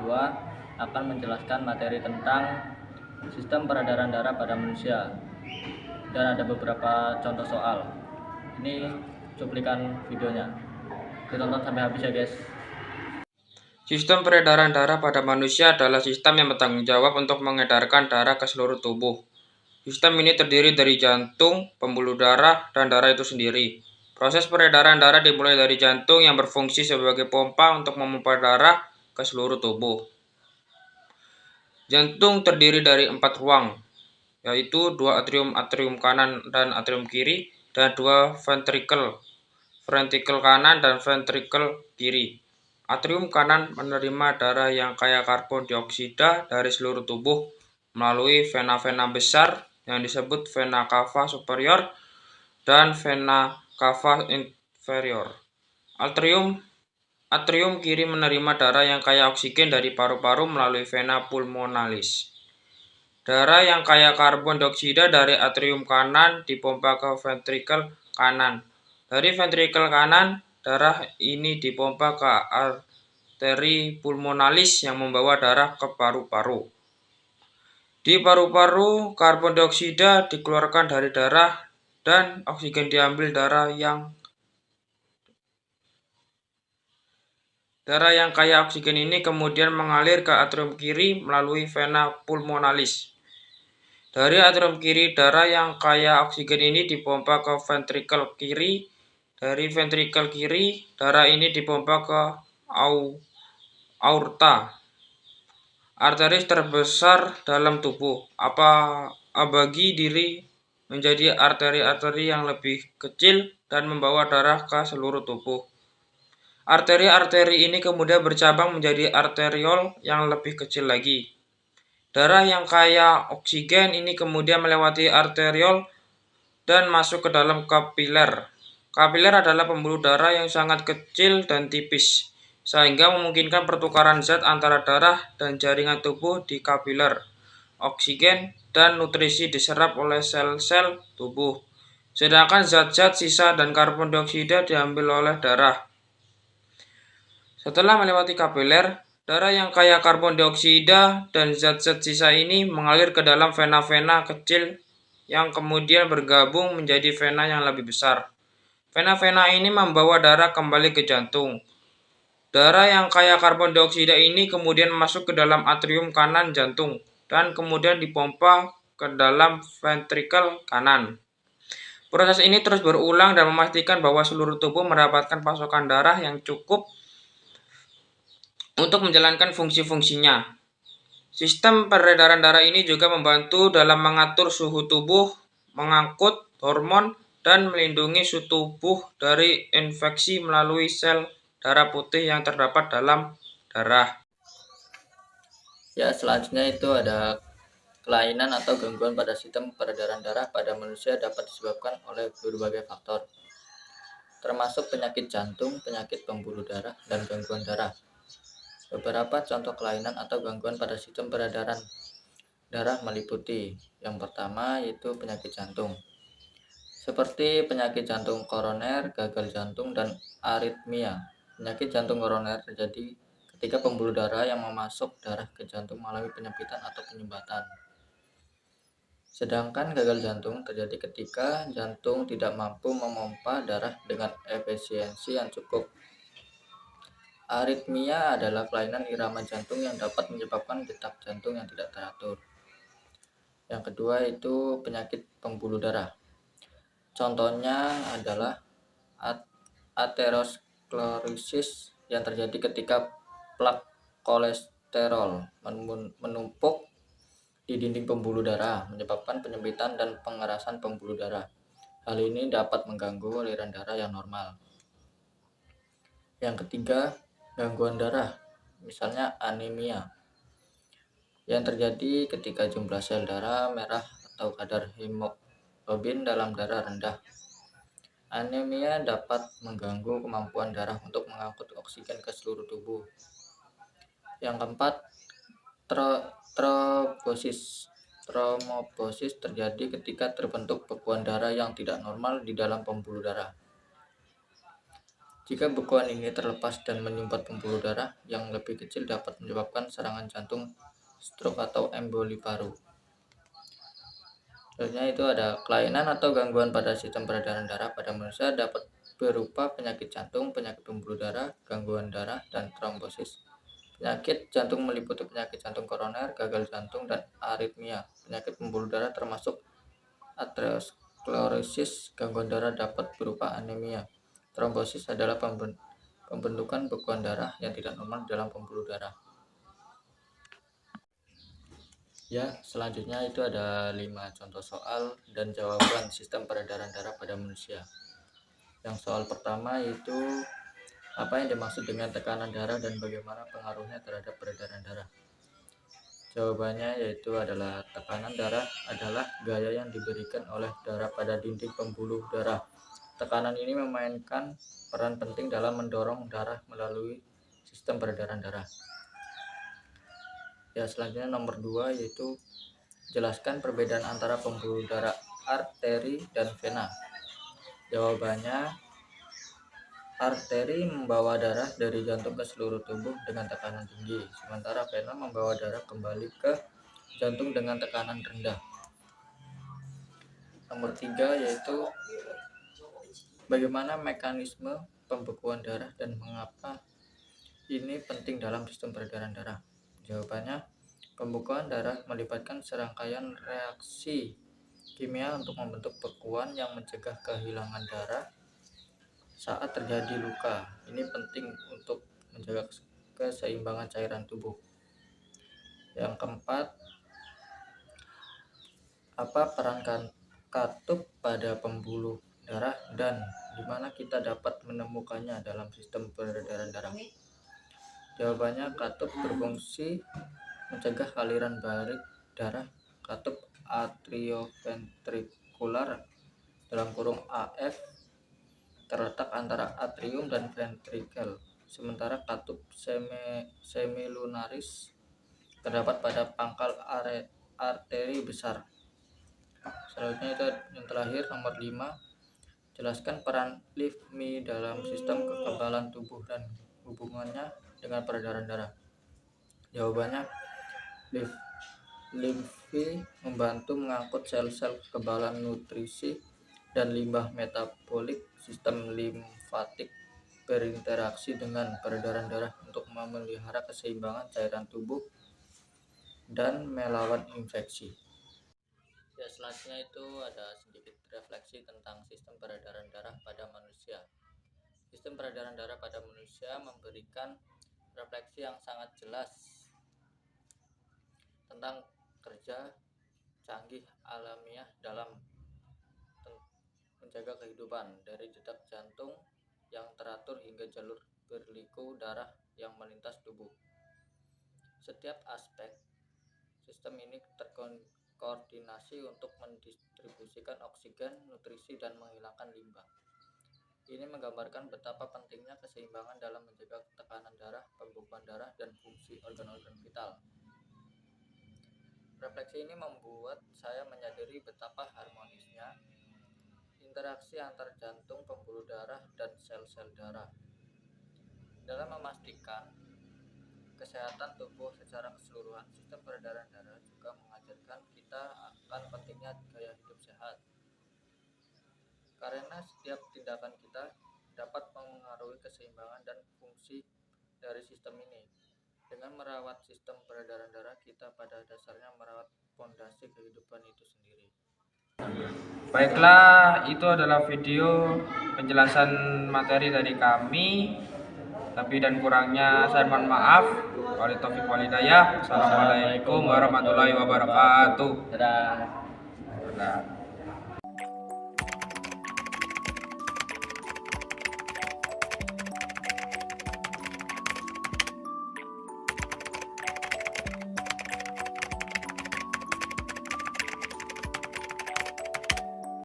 kedua akan menjelaskan materi tentang sistem peredaran darah pada manusia dan ada beberapa contoh soal. Ini cuplikan videonya, ditonton sampai habis ya guys. Sistem peredaran darah pada manusia adalah sistem yang bertanggung jawab untuk mengedarkan darah ke seluruh tubuh. Sistem ini terdiri dari jantung, pembuluh darah, dan darah itu sendiri. Proses peredaran darah dimulai dari jantung yang berfungsi sebagai pompa untuk memompa darah ke seluruh tubuh. Jantung terdiri dari 4 ruang, yaitu 2 atrium kanan dan atrium kiri, dan 2 ventrikel kanan dan ventrikel kiri. Atrium kanan menerima darah yang kaya karbon dioksida dari seluruh tubuh melalui vena-vena besar yang disebut vena cava superior dan vena cava inferior. Atrium kiri menerima darah yang kaya oksigen dari paru-paru melalui vena pulmonalis. Darah yang kaya karbon dioksida dari atrium kanan dipompa ke ventrikel kanan. Dari ventrikel kanan, darah ini dipompa ke arteri pulmonalis yang membawa darah ke paru-paru. Di paru-paru, karbon dioksida dikeluarkan dari darah dan oksigen diambil darah yang kaya oksigen ini kemudian mengalir ke atrium kiri melalui vena pulmonalis. Dari atrium kiri, darah yang kaya oksigen ini dipompa ke ventrikel kiri. Dari ventrikel kiri, darah ini dipompa ke aorta, arteri terbesar dalam tubuh. Bagi diri menjadi arteri-arteri yang lebih kecil dan membawa darah ke seluruh tubuh. Arteri-arteri ini kemudian bercabang menjadi arteriol yang lebih kecil lagi. Darah yang kaya oksigen ini kemudian melewati arteriol dan masuk ke dalam kapiler. Kapiler adalah pembuluh darah yang sangat kecil dan tipis, sehingga memungkinkan pertukaran zat antara darah dan jaringan tubuh di kapiler. Oksigen dan nutrisi diserap oleh sel-sel tubuh, sedangkan zat-zat sisa dan karbon dioksida diambil oleh darah. Setelah melewati kapiler, darah yang kaya karbon dioksida dan zat-zat sisa ini mengalir ke dalam vena-vena kecil yang kemudian bergabung menjadi vena yang lebih besar. Vena-vena ini membawa darah kembali ke jantung. Darah yang kaya karbon dioksida ini kemudian masuk ke dalam atrium kanan jantung dan kemudian dipompa ke dalam ventrikel kanan. Proses ini terus berulang dan memastikan bahwa seluruh tubuh mendapatkan pasokan darah yang cukup untuk menjalankan fungsi-fungsinya. Sistem peredaran darah ini juga membantu dalam mengatur suhu tubuh, mengangkut hormon, dan melindungi suhu tubuh dari infeksi melalui sel darah putih yang terdapat dalam darah. Ya, selanjutnya itu ada kelainan atau gangguan pada sistem peredaran darah pada manusia dapat disebabkan oleh berbagai faktor, termasuk penyakit jantung, penyakit pembuluh darah, dan gangguan darah. Beberapa contoh kelainan atau gangguan pada sistem peredaran darah meliputi yang pertama yaitu penyakit jantung, seperti penyakit jantung koroner, gagal jantung, dan aritmia. Penyakit jantung koroner terjadi ketika pembuluh darah yang memasuk darah ke jantung mengalami penyempitan atau penyumbatan. Sedangkan gagal jantung terjadi ketika jantung tidak mampu memompa darah dengan efisiensi yang cukup. Aritmia adalah kelainan irama jantung yang dapat menyebabkan detak jantung yang tidak teratur. Yang kedua itu penyakit pembuluh darah. Contohnya adalah aterosklerosis yang terjadi ketika plak kolesterol menumpuk di dinding pembuluh darah, menyebabkan penyempitan dan pengerasan pembuluh darah. Hal ini dapat mengganggu aliran darah yang normal. Yang ketiga, gangguan darah, misalnya anemia, yang terjadi ketika jumlah sel darah merah atau kadar hemoglobin dalam darah rendah. Anemia dapat mengganggu kemampuan darah untuk mengangkut oksigen ke seluruh tubuh. Yang keempat, trombosis terjadi ketika terbentuk bekuan darah yang tidak normal di dalam pembuluh darah. Jika bekuan ini terlepas dan menyumbat pembuluh darah yang lebih kecil dapat menyebabkan serangan jantung, stroke atau emboli paru. Selanjutnya itu ada kelainan atau gangguan pada sistem peredaran darah pada manusia dapat berupa penyakit jantung, penyakit pembuluh darah, gangguan darah, dan trombosis. Penyakit jantung meliputi penyakit jantung koroner, gagal jantung, dan aritmia. Penyakit pembuluh darah termasuk aterosklerosis. Gangguan darah dapat berupa anemia. Trombosis adalah pembentukan bekuan darah yang tidak normal dalam pembuluh darah. Ya, selanjutnya itu ada 5 contoh soal dan jawaban sistem peredaran darah pada manusia. Yang soal pertama itu apa yang dimaksud dengan tekanan darah dan bagaimana pengaruhnya terhadap peredaran darah? Jawabannya yaitu adalah tekanan darah adalah gaya yang diberikan oleh darah pada dinding pembuluh darah. Tekanan ini memainkan peran penting dalam mendorong darah melalui sistem peredaran darah. Ya, selanjutnya nomor 2 yaitu jelaskan perbedaan antara pembuluh darah arteri dan vena. Jawabannya, arteri membawa darah dari jantung ke seluruh tubuh dengan tekanan tinggi, sementara vena membawa darah kembali ke jantung dengan tekanan rendah. Nomor 3 yaitu bagaimana mekanisme pembekuan darah dan mengapa ini penting dalam sistem peredaran darah. Jawabannya, pembekuan darah melibatkan serangkaian reaksi kimia untuk membentuk bekuan yang mencegah kehilangan darah saat terjadi luka. Ini penting untuk menjaga keseimbangan cairan tubuh. Yang keempat, apa peran katup pada pembuluh darah dan di mana kita dapat menemukannya dalam sistem peredaran darah? Jawabannya, katup berfungsi mencegah aliran balik darah. Katup atrioventrikular (AF) terletak antara atrium dan ventrikel, sementara katup semilunaris terdapat pada pangkal arteri besar. Selanjutnya itu yang terakhir, nomor 5, jelaskan peran limfi dalam sistem kekebalan tubuh dan hubungannya dengan peredaran darah. Jawabannya, limfi membantu mengangkut sel-sel kekebalan nutrisi dan limbah metabolik. Sistem limfatik berinteraksi dengan peredaran darah untuk memelihara keseimbangan cairan tubuh dan melawan infeksi. Ya, selanjutnya itu ada sedikit refleksi tentang sistem peredaran darah pada manusia. Sistem peredaran darah pada manusia memberikan refleksi yang sangat jelas tentang kerja canggih alamiah dalam menjaga kehidupan, dari detak jantung yang teratur hingga jalur berliku darah yang melintas tubuh. Setiap aspek sistem ini terkoordinasi untuk mendistribusikan oksigen, nutrisi, dan menghilangkan limbah. Ini menggambarkan betapa pentingnya keseimbangan dalam menjaga tekanan darah, pembekuan darah, dan fungsi organ-organ vital. Refleksi ini membuat saya menyadari betapa harmonisnya interaksi antar jantung, pembuluh darah, dan sel-sel darah dalam memastikan kesehatan tubuh secara keseluruhan. Sistem peredaran darah juga mengajarkan kita akan pentingnya gaya hidup sehat, karena setiap tindakan kita dapat mengaruhi keseimbangan dan fungsi dari sistem ini. Dengan merawat sistem peredaran darah, kita pada dasarnya merawat fondasi kehidupan itu sendiri. Baiklah, itu adalah video penjelasan materi dari kami. Lebih dan kurangnya saya mohon maaf. Wali taufiq wal hidayah. Assalamualaikum warahmatullahi wabarakatuh. Dadah.